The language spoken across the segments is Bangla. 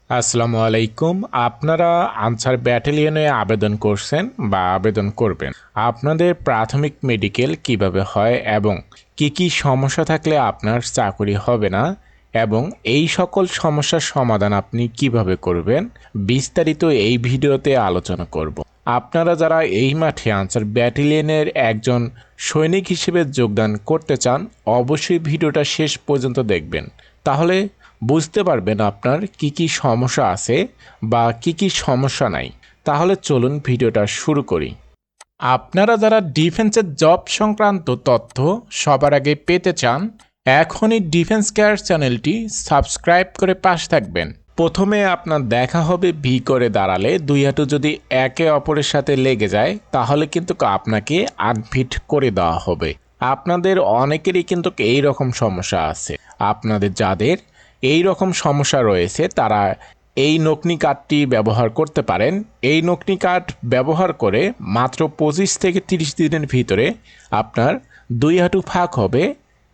আসসালামু আলাইকুম। আপনারা আনসার ব্যাটালিয়নে আবেদন করছেন বা আবেদন করবেন। আপনাদের প্রাথমিক মেডিকেল কিভাবে হয় এবং কি সমস্যা থাকলে আপনার চাকরি হবে না এবং এই সকল সমস্যার সমাধান আপনি কিভাবে করবেন বিস্তারিত এই ভিডিওতে আলোচনা করব। আপনারা যারা এই মাঠে আনসার ব্যাটালিয়নের একজন সৈনিক হিসেবে যোগদান করতে চান অবশ্যই ভিডিওটা শেষ পর্যন্ত দেখবেন, তাহলে বুঝতে পারবেন আপনার কি সমস্যা আছে বা কি সমস্যা নাই। তাহলে চলুন ভিডিওটা শুরু করি। আপনারা যারা ডিফেন্সের জব সংক্রান্ত তথ্য সবার আগে পেতে চান এখনই ডিফেন্স কেয়ার চ্যানেলটি সাবস্ক্রাইব করে পাশে থাকবেন। প্রথমে আপনার দেখা হবে ভি করে দাঁড়ালে দুই হাঁটু যদি একে অপরের সাথে লেগে যায় তাহলে কিন্তু আপনাকে আনফিট করে দেওয়া হবে। আপনাদের অনেকেরই কিন্তু এই রকম সমস্যা আছে। আপনাদের যাদের এই রকম সমস্যা রয়েছে তারা এই নকনি কার্ডটি ব্যবহার করতে পারেন। এই নকনি কার্ড ব্যবহার করে মাত্র 25 থেকে 30 দিনের ভিতরে আপনার দুই হাঁটু ফাঁক হবে,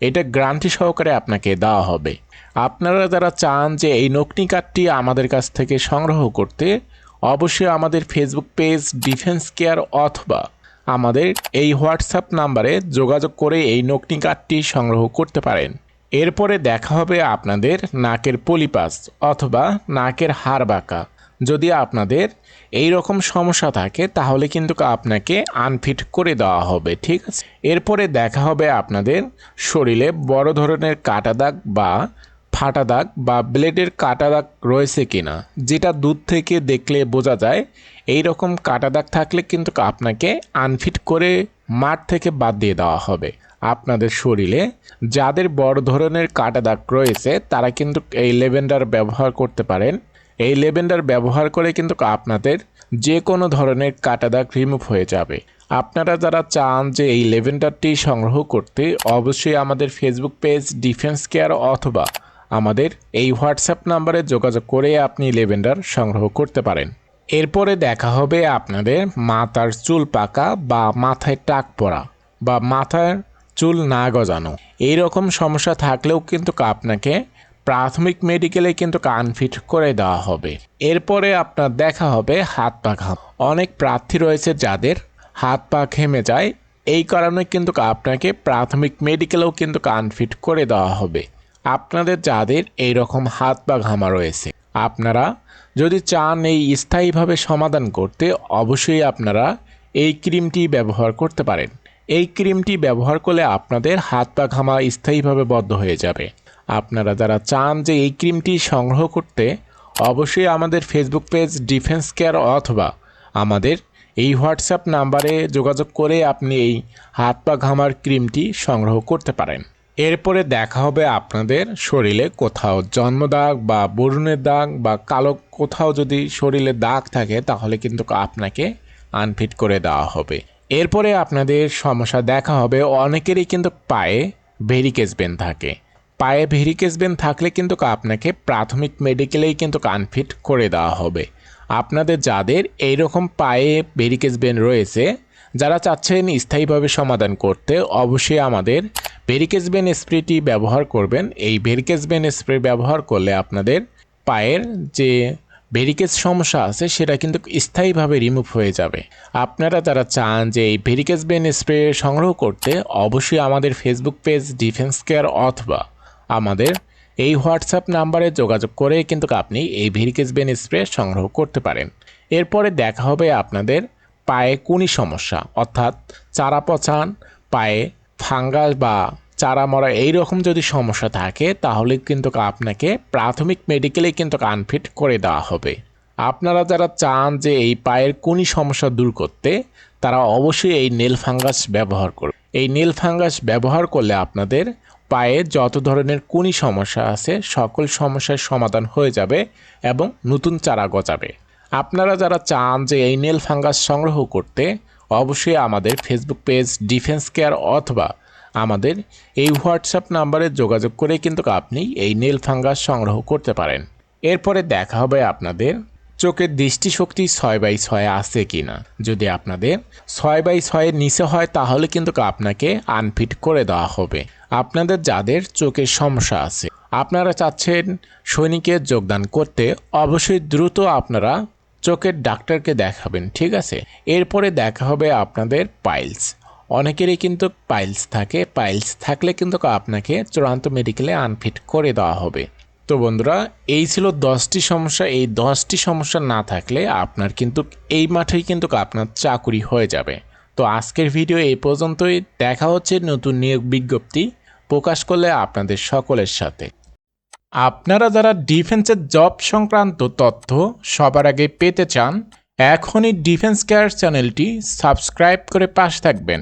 এটা গ্যারান্টি সহকারে আপনাকে দেওয়া হবে। আপনারা যারা চান যে এই নকনি কার্ডটি আমাদের কাছ থেকে সংগ্রহ করতে অবশ্যই আমাদের ফেসবুক পেজ ডিফেন্স কেয়ার অথবা আমাদের এই হোয়াটসঅ্যাপ নাম্বারে যোগাযোগ করে এই নকনি কার্ডটি সংগ্রহ করতে পারেন। এরপরে দেখা হবে আপনাদের নাকের পলিপাস অথবা নাকের হাড় বাঁকা। যদি আপনাদের এই রকম সমস্যা থাকে তাহলে কিন্তু আপনাকে আনফিট করে দেওয়া হবে, ঠিক আছে। এরপরে দেখা হবে আপনাদের শরীরে বড় ধরনের কাটা দাগ বা ফাটা দাগ বা ব্লেডের কাটা দাগ রয়েছে কিনা, যেটা দূর থেকে দেখলে বোঝা যায়। এই রকম কাটা দাগ থাকলে কিন্তু আপনাকে আনফিট করে মাঠ থেকে বাদ দিয়ে দেওয়া হবে। আপনাদের শরীরে যাদের বড় ধরনের কাটা দাগ রয়েছে তারা কিন্তু এই লেভেন্ডার ব্যবহার করতে পারেন। এই লেভেন্ডার ব্যবহার করে কিন্তু আপনাদের যে কোনো ধরনের কাটা দাগ রিমুভ হয়ে যাবে। আপনারা যারা চান যে এই লেভেন্ডারটি সংগ্রহ করতে অবশ্যই আমাদের ফেসবুক পেজ ডিফেন্স কেয়ার অথবা আমাদের এই হোয়াটসঅ্যাপ নাম্বারে যোগাযোগ করে আপনি লেভেন্ডার সংগ্রহ করতে পারেন। এরপরে দেখা হবে আপনাদের মাথার চুল পাকা বা মাথায় টাক পড়া বা মাথার চুল না গজানো। এই রকম সমস্যা থাকলেও কিন্তু আপনাকে প্রাথমিক মেডিকেলে কিন্তু আনফিট করে দেওয়া হবে। এরপরে আপনার দেখা হবে হাত পা ঘাম। অনেক প্রার্থী রয়েছে যাদের হাত পা ঘেমে যায়, এই কারণে কিন্তু আপনাকে প্রাথমিক মেডিকেলেও কিন্তু আনফিট করে দেওয়া হবে। আপনাদের যাদের এই রকম হাত পা ঘামা রয়েছে আপনারা যদি চান এই স্থায়ীভাবে সমাধান করতে অবশ্যই আপনারা এই ক্রিমটি ব্যবহার করতে পারেন। এই ক্রিমটি ব্যবহার করলে আপনাদের হাত পা ঘামা স্থায়ীভাবে বন্ধ হয়ে যাবে। আপনারা যারা চান যে এই ক্রিমটি সংগ্রহ করতে অবশ্যই আমাদের ফেসবুক পেজ ডিফেন্স কেয়ার অথবা আমাদের এই হোয়াটসঅ্যাপ নাম্বারে যোগাযোগ করে আপনি এই হাত পা ঘামার ক্রিমটি সংগ্রহ করতে পারেন। এরপরে দেখা হবে আপনাদের শরীরে কোথাও জন্মদাগ বা বরুণের দাগ বা কালো কোথাও যদি শরীরে দাগ থাকে তাহলে কিন্তু আপনাকে আনফিট করে দেওয়া হবে। এরপরে আপনাদের সমস্যা দেখা হবে অনেকেরই কিন্তু পায়ে ভেরিকেজ ভেন থাকে। পায়ে ভেরিকেজ ভেন থাকলে কিন্তু আপনাকে প্রাথমিক মেডিকেলেই কিন্তু আনফিট করে দেওয়া হবে। আপনাদের যাদের এইরকম পায়ে ভেরিকেজ ভেন রয়েছে যারা চাচ্ছেন স্থায়ীভাবে সমাধান করতে অবশ্যই আমাদের ভেরিকেজ ভেন স্প্রেটি ব্যবহার করবেন। এই ভেরিকেজ ভেন স্প্রে ব্যবহার করলে আপনাদের পায়ের যে ভেরিকেজ সমস্যা আছে সেটা কিন্তু স্থায়ীভাবে রিমুভ হয়ে যাবে। আপনারা যারা চান যে এই ভেরিকেজ ভেন স্প্রে সংগ্রহ করতে অবশ্যই আমাদের ফেসবুক পেজ ডিফেন্স কেয়ার অথবা আমাদের এই হোয়াটসঅ্যাপ নাম্বারে যোগাযোগ করে কিন্তু আপনি এই ভেরিকেজ ভেন স্প্রে সংগ্রহ করতে পারেন। এরপরে দেখা হবে আপনাদের পায়ে কুনি সমস্যা অর্থাৎ চারা পচান, পায়ে ফাঙ্গাস বা চারা মরা এইরকম যদি সমস্যা থাকে তাহলে কিন্তু আপনাকে প্রাথমিক মেডিকেলে কিন্তু আনফিট করে দেওয়া হবে। আপনারা যারা চান যে এই পায়ের কুনি সমস্যা দূর করতে তারা অবশ্যই এই নেল ফাঙ্গাস ব্যবহার করবে। এই নেল ফাঙ্গাস ব্যবহার করলে আপনাদের পায়ে যত ধরনের কুনি সমস্যা আছে সকল সমস্যার সমাধান হয়ে যাবে এবং নতুন চারা গজাবে। আপনারা যারা চান যে এই নেল ফাঙ্গাস সংগ্রহ করতে অবশ্যই আমাদের ফেসবুক পেজ ডিফেন্স কেয়ার অথবা আমাদের এই হোয়াটসঅ্যাপ নাম্বারে যোগাযোগ করে কিন্তু আপনি এই নেল ফাঙ্গাস সংগ্রহ করতে পারেন। এরপরে দেখা হবে আপনাদের চোখের দৃষ্টিশক্তি 6/6 আছে কিনা। যদি আপনাদের 6/6 নিচে হয় তাহলে কিন্তু আপনাকে আনফিট করে দেওয়া হবে। আপনাদের যাদের চোখের সমস্যা আছে, আপনারা চাচ্ছেন সৈনিকে যোগদান করতে, অবশ্যই দ্রুত আপনারা চোখের ডাক্তারকে দেখাবেন, ঠিক আছে? এরপরে দেখা হবে আপনাদের পাইলস। অনেকেরই কিন্তু পাইলস থাকে, পাইলস থাকলে কিন্তু আপনাকে চূড়ান্ত মেডিকেলে আনফিট করে দেওয়া হবে। তো বন্ধুরা, এই ছিল 10টি সমস্যা। এই 10টি সমস্যা না থাকলে আপনার কিন্তু এই মাঠেই কিন্তু আপনার চাকুরি হয়ে যাবে। তো আজকের ভিডিও এই পর্যন্তই। দেখা হচ্ছে নতুন নিয়োগ বিজ্ঞপ্তি প্রকাশ করলে আপনাদের সকলের সাথে। আপনারা যারা ডিফেন্সের জব সংক্রান্ত তথ্য সবার আগে পেতে চান, এখনই ডিফেন্স কেয়ার চ্যানেলটি সাবস্ক্রাইব করে পাশে থাকবেন।